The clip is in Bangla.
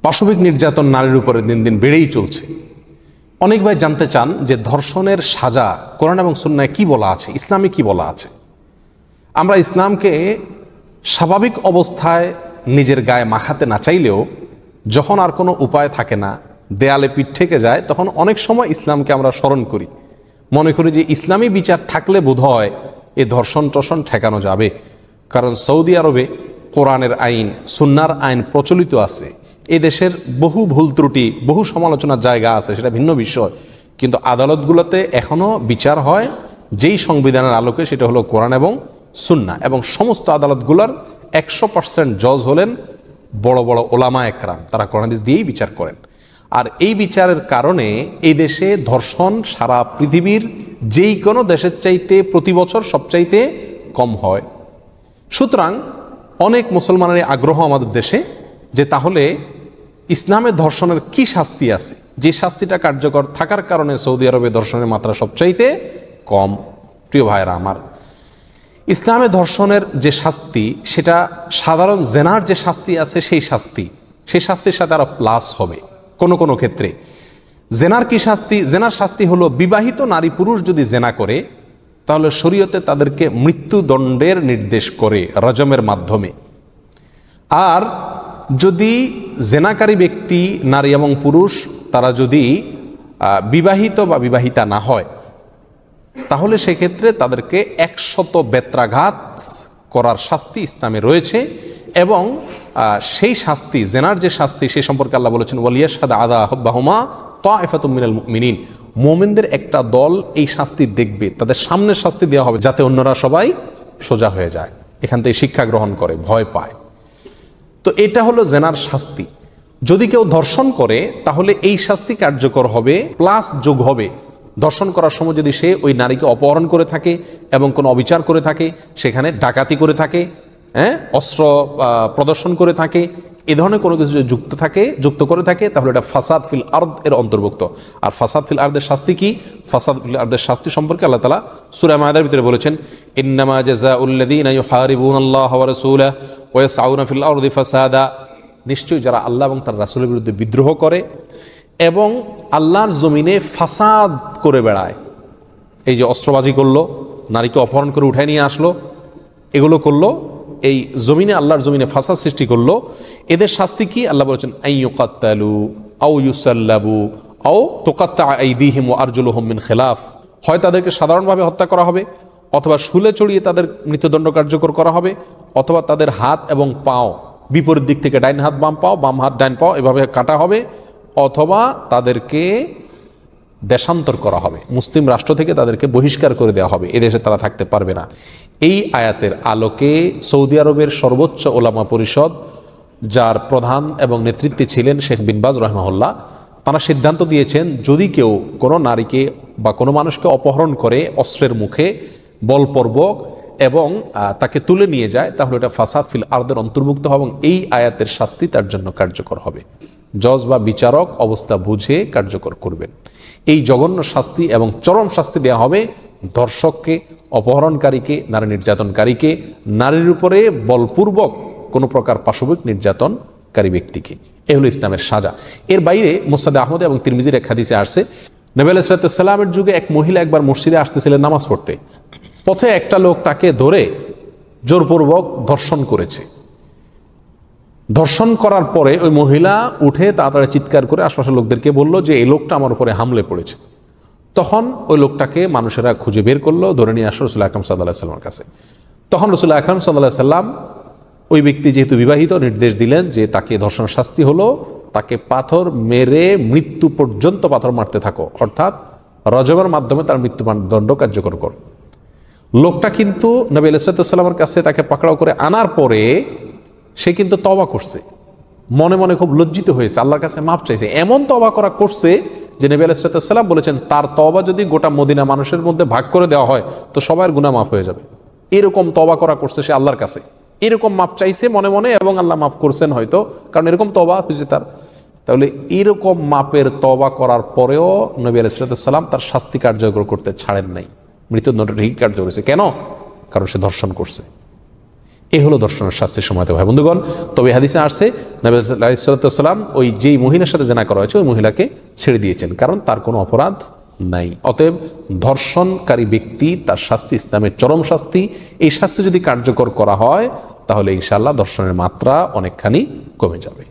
পাশবিক নির্যাতন নারীর উপরে দিন দিন বেড়েই চলছে। অনেক ভাই জানতে চান যে ধর্ষণের সাজা কোরআন এবং সুন্নায় কি বলা আছে, ইসলামে কি বলা আছে। আমরা ইসলামকে স্বাভাবিক অবস্থায় নিজের গায়ে মাখাতে না চাইলেও যখন আর কোনো উপায় থাকে না, দেয়ালে পিঠ থেকে যায়, তখন অনেক সময় ইসলামকে আমরা স্মরণ করি, মনে করি যে ইসলামী বিচার থাকলে বোধহয় এ ধর্ষণ টর্ষণ ঠেকানো যাবে। কারণ সৌদি আরবে কোরআনের আইন, সুন্নার আইন প্রচলিত আছে। এই দেশের বহু ভুল ত্রুটি, বহু সমালোচনার জায়গা আছে, সেটা ভিন্ন বিষয়, কিন্তু আদালতগুলোতে এখনও বিচার হয় যেই সংবিধানের আলোকে, সেটা হলো কোরআন এবং সুন্না। এবং সমস্ত আদালতগুলোর 100% জজ হলেন বড় বড় ওলামা একরাম, তারা কোরআন হাদিস দিয়েই বিচার করেন। আর এই বিচারের কারণে এই দেশে ধর্ষণ সারা পৃথিবীর যেই কোনো দেশের চাইতে প্রতি বছর সবচাইতে কম হয়। সুতরাং অনেক মুসলমানের আগ্রহ আমাদের দেশে যে তাহলে ইসলামে ধর্ষণের কি শাস্তি আছে, যে শাস্তিটা কার্যকর থাকার কারণে সৌদি আরবে ধর্ষণের মাত্রা সবচাইতে কম। প্রিয় ভাইরা আমার, ইসলামে ধর্ষণের যে শাস্তি সেটা সাধারণ জেনার যে শাস্তি আছে সেই শাস্তির সাথে আরো প্লাস হবে কোনো কোনো ক্ষেত্রে। জেনার কি শাস্তি? জেনার শাস্তি হলো বিবাহিত নারী পুরুষ যদি জেনা করে তাহলে শরীয়তে তাদেরকে মৃত্যুদণ্ডের নির্দেশ করে রজমের মাধ্যমে। আর যদি জেনাকারী ব্যক্তি নারী এবং পুরুষ তারা যদি বিবাহিত বা বিবাহিতা না হয় তাহলে সেক্ষেত্রে তাদেরকে 100 বেত্রাঘাত করার শাস্তি ইসলামে রয়েছে। এবং সেই শাস্তি, জেনার যে শাস্তি, সে সম্পর্কে আল্লাহ বলেছেন ওয়ালিয়াশহাদ আযাবাহুমা তাইফাতুম মিনাল মুমিনিন, মুমিনদের একটা দল এই শাস্তি দেখবে, তাদের সামনে শাস্তি দেওয়া হবে যাতে অন্যরা সবাই সোজা হয়ে যায়, এখান থেকে শিক্ষা গ্রহণ করে, ভয় পায়। তো এটা হলো জেনার শাস্তি। যদি কেউ ধর্ষণ করে তাহলে এই শাস্তি কার্যকর হবে, প্লাস যোগ হবে ধর্ষণ করার সময় যদি সে ওই নারীকে অপহরণ করে থাকে এবং কোনো অবিচার করে থাকে, সেখানে ডাকাতি করে থাকে, অস্ত্র প্রদর্শন করে থাকে, এ ধরনের কোনো কিছু যুক্ত করে থাকে, তাহলে এটা ফাসাদ ফিল আরদ এর অন্তর্ভুক্ত। আর ফাসাদ ফিল আরদের শাস্তি কি? ফাসাদ ফিল আরদের শাস্তি সম্পর্কে আল্লাহ তাআলা সূরা মায়দার ভিতরে বলেছেন ইন্নামা জাযাউল্লাযীনা ইউহারিবুনাল্লাহ ওয়া রাসূলাহু ওয়া ইয়াসআউনা ফিল আরদি ফাসাদা, নিশ্চয়ই যারা আল্লাহ এবং তার রাসূলের বিরুদ্ধে বিদ্রোহ করে এবং আল্লাহর জমিনে ফাসাদ করে বেড়ায়, এই যে অস্ত্রবাজি করলো, নারীকে অপহরণ করে উঠায় নিয়ে আসলো, এগুলো করলো, এই জমিনে আল্লাহর জমিনে ফাসাদ সৃষ্টি করলো, এদের শাস্তি কি? আল্লাহ বলেছেন আইয়ুকাত্তালু আও ইউসাল্লাবু আও তুকাত্তা আইদিহিম ওয়া আরজুলুহুম মিন খিলাফ, হয় তাদেরকে সাধারণভাবে হত্যা করা হবে, অথবা শুলে চড়িয়ে তাদের মৃত্যুদণ্ড কার্যকর করা হবে, অথবা তাদের হাত এবং পাও বিপরীত দিক থেকে, ডাইন হাত বাম পাও, বাম হাত ডাইন পাও, এভাবে কাটা হবে, অথবা তাদেরকে দেশান্তর করা হবে, মুসলিম রাষ্ট্র থেকে তাদেরকে বহিষ্কার করে দেওয়া হবে, এদেশে তারা থাকতে পারবে না। এই আয়াতের আলোকে সৌদি আরবের সর্বোচ্চ ওলামা পরিষদ, যার প্রধান এবং নেতৃত্বে ছিলেন শেখ বিন বাজ রাহিমাহুল্লাহ, তারা সিদ্ধান্ত দিয়েছেন যদি কেউ কোনো নারীকে বা কোনো মানুষকে অপহরণ করে অস্ত্রের মুখে বলপূর্বক এবং তাকে তুলে নিয়ে যায়, তাহলে এটা ফাসাদ ফিল আরদের অন্তর্ভুক্ত হবে এবং এই আয়াতের শাস্তি তার জন্য কার্যকর হবে। জজ বা বিচারক অবস্থা বুঝে কার্যকর করবেন। এই জঘন্য শাস্তি এবং চরম শাস্তি দেওয়া হবে ধর্ষককে, অপহরণকারীকে, নারী নির্যাতনকারীকে, নারীর উপরে বলপূর্বক কোনো প্রকার পাশবিক নির্যাতনকারী ব্যক্তিকে। এ হলো ইসলামের সাজা। এর বাইরে মুসনাদে আহমদ এবং তিরমিজির এক হাদিসে আসছে, নবী আলাইহিস সালামের যুগে এক মহিলা একবার মসজিদে আসতেছিলেন নামাজ পড়তে। পথে একটা লোক তাকে ধরে জোরপূর্বক ধর্ষণ করেছে। ধর্ষণ করার পরে ওই মহিলা উঠে তাড়াতাড়ি চিৎকার করে আশপাশের লোকদেরকে বলল যে এই লোকটা আমার উপরে হামলে পড়েছে। তখন ওই লোকটাকে মানুষেরা খুঁজে বের করলো, ধরে নিয়ে আসলো রাসূল আকরাম সাল্লাল্লাহু আলাইহি ওয়াসাল্লামের কাছে। তখন রাসূল আকরাম সাল্লাল্লাহু আলাইহি ওয়াসাল্লাম ওই ব্যক্তি যেহেতু বিবাহিত, নির্দেশ দিলেন যে তাকে ধর্ষণ শাস্তি হলো তাকে পাথর মেরে মৃত্যু পর্যন্ত পাথর মারতে থাকো, অর্থাৎ রজমের মাধ্যমে তার মৃত্যুদণ্ড কার্যকর করো। লোকটা কিন্তু নবী আলাইহিস সালামের কাছে তাকে পাকড়াও করে আনার পরে সে কিন্তু তওবা করছে, মনে মনে খুব লজ্জিত হয়েছে, আল্লাহর কাছে মাপ চাইছে। এমন তওবা করছে যে নবী আলাইহিস সালাম বলেছেন তার তওবা যদি গোটা মদিনা মানুষের মধ্যে ভাগ করে দেওয়া হয় তো সবার গুনাহ মাফ হয়ে যাবে। এরকম তওবা করছে সে আল্লাহর কাছে, এরকম মাপ চাইছে মনে মনে, এবং আল্লাহ মাফ করছেন হয়তো, কারণ এরকম তওবা হয়েছে তার। তাহলে এরকম মাপের তওবা করার পরেও নবী আলাইহিস সালাম তার শাস্তি কার্যকর করতে ছাড়েন নাই, মৃত্যুদণ্ড ঠিকই কার্যকর করেছে। কেন? কারণ সে ধর্ষণ করছে। এই হলো ধর্ষণের শাস্তির সময়তে ভাই বন্ধুগণ। তবে হাদিসে আসছে নবী আলাইহিস সাল্লাতু ওয়াস সালাম ওই যেই মহিলার সাথে জেনা করা হয়েছে ওই মহিলাকে ছেড়ে দিয়েছেন, কারণ তার কোনো অপরাধ নাই। অতএব ধর্ষণকারী ব্যক্তি তার শাস্তি ইসলামের চরম শাস্তি। এই শাস্তি যদি কার্যকর করা হয় তাহলে ইনশাআল্লাহ ধর্ষণের মাত্রা অনেকখানি কমে যাবে।